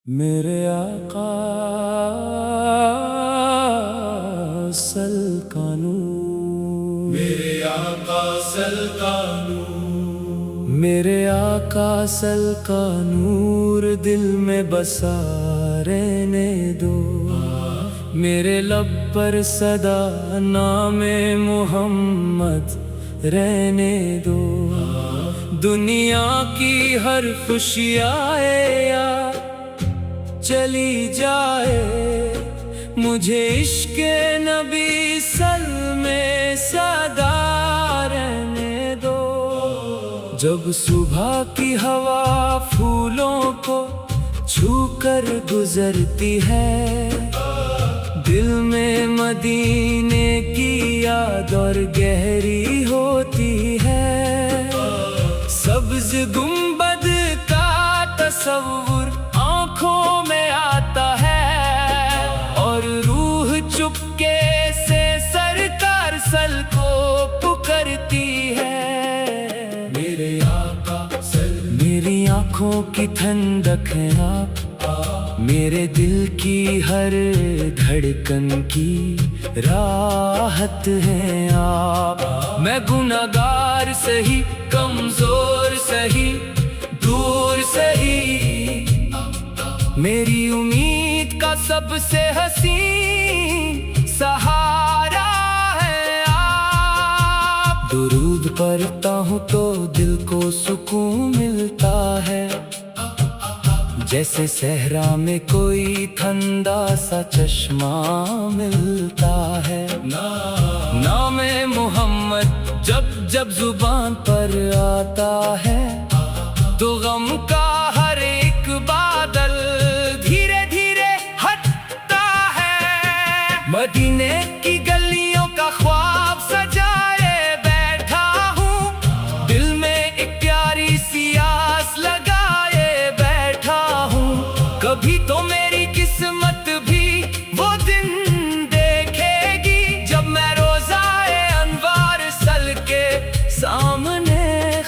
میرے آقا اصل کا نور، میرے آقا اصل کا نور، میرے آقا اصل کا نور دل میں بسا رہنے دو۔ میرے لب پر صدا نام محمد رہنے دو۔ دنیا کی ہر خوشی آئے یا چلی جائے، مجھے عشق نبی سل میں صدا رہنے دو۔ جب صبح کی ہوا پھولوں کو چھو کر گزرتی ہے، دل میں مدینے کی یاد اور گہری ہوتی ہے۔ سبز گنبد کا تصور آنکھوں میں آتا ہے، اور روح چپکے سے سرکار سل کو پکارتی ہے۔ میرے آقا سل، میری آنکھوں کی ٹھنڈک ہے آپ، میرے دل کی ہر دھڑکن کی راحت ہے آپ۔ میں گنہگار سہی، کمزور سہی، دور سہی، میری امید کا سب سے حسین سہارا ہے آپ۔ درود پڑھتا ہوں تو دل کو سکون ملتا ہے، جیسے صحرا میں کوئی ٹھنڈا سا چشمہ ملتا ہے۔ نام محمد جب جب زبان پر آتا ہے، تو غم کا ہر ایک بادل دھیرے دھیرے ہٹتا ہے۔ مدینے کی گلیوں کا خواب سجائے بیٹھا ہوں، دل میں ایک پیاری سی آس لگائے بیٹھا ہوں۔ کبھی تو میری قسمت بھی وہ دن دیکھے گی، جب میں روضائے انوار سل کے سامنے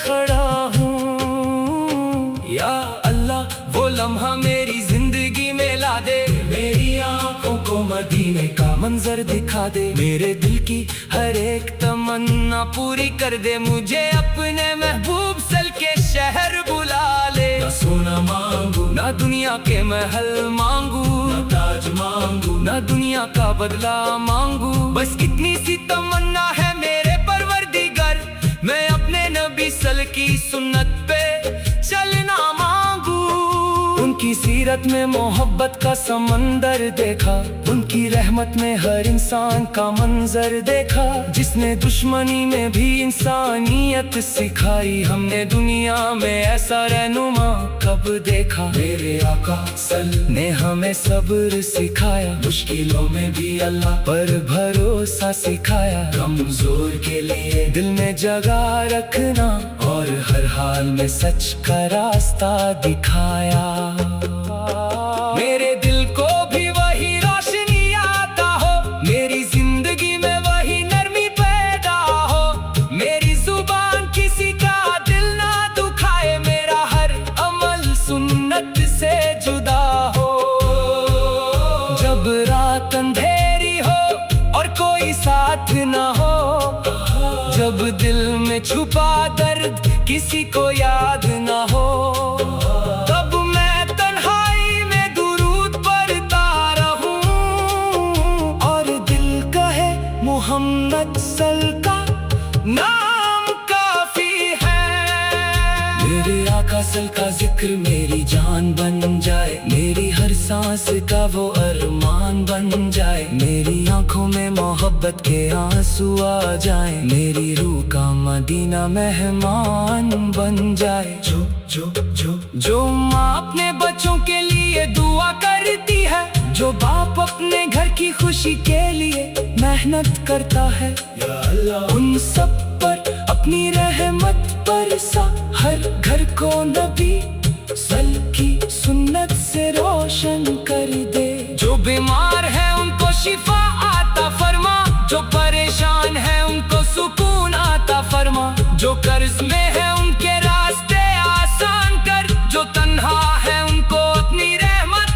کھڑا ہوں۔ یا اللہ وہ لمحہ میری زندگی میں لا دے، میری آنکھوں کو مدینے کا منظر دکھا دے، میرے دل کی ہر ایک تمنا پوری کر دے، مجھے اپنے محبوب سل کے شہر بلا لے۔ نہ سونا مانگو، نہ دنیا کے محل مانگو، نہ تاج مانگو، نہ دنیا کا بدلہ مانگو، بس اتنی سی تمنا ہے میرے پروردگار، میں اپنے نبی سل کی سنت پہ چلنا مانگو۔ ان کی سیرت میں محبت کا سمندر دیکھا، ان کی رحمت میں ہر انسان کا منظر دیکھا، جس نے دشمنی میں بھی انسانیت سکھائی، ہم نے دنیا میں ایسا رہنما کب دیکھا۔ میرے آقا سل نے ہمیں صبر سکھایا، مشکلوں میں بھی اللہ پر بھروسہ سکھایا، کمزور کے لیے دل میں جگہ رکھنا، اور ہر حال میں سچ کا راستہ دکھایا۔ میرے دل کو بھی وہی روشنی آتا ہو، میری زندگی میں وہی نرمی پیدا ہو، میری زبان کسی کا دل نہ دکھائے، میرا ہر عمل سنت سے جدا ہو۔ جب رات اندھیری ہو اور کوئی ساتھ نہ ہو، جب دل میں چھپا درد کسی کو یاد نہ ہو، تب میں تنہائی میں درود پڑھتا رہوں، اور دل کہے محمد سل کا نام کافی ہے۔ میرے آقا سل کا ذکر میری جان بن جائے، میری ہر سانس کا وہ ارمان بن جائے، میری آنکھوں میں محبت کے آنسو آ جائیں، میری روح کا مدینہ مہمان بن جائے۔ جو ماں اپنے بچوں کے لیے دعا کرتی ہے، جو باپ اپنے گھر کی خوشی کے لیے محنت کرتا ہے، یا اللہ ان سب پر اپنی رحمت برسا، ہر گھر کو نبی سل کی سنت سے روشن کر دے۔ جو بیمار ہے ان کو شفا عطا فرما، جو پریشان ہے ان کو سکون عطا فرما، جو قرض میں ہے ان کے راستے آسان کر، جو تنہا ہے ان کو اپنی رحمت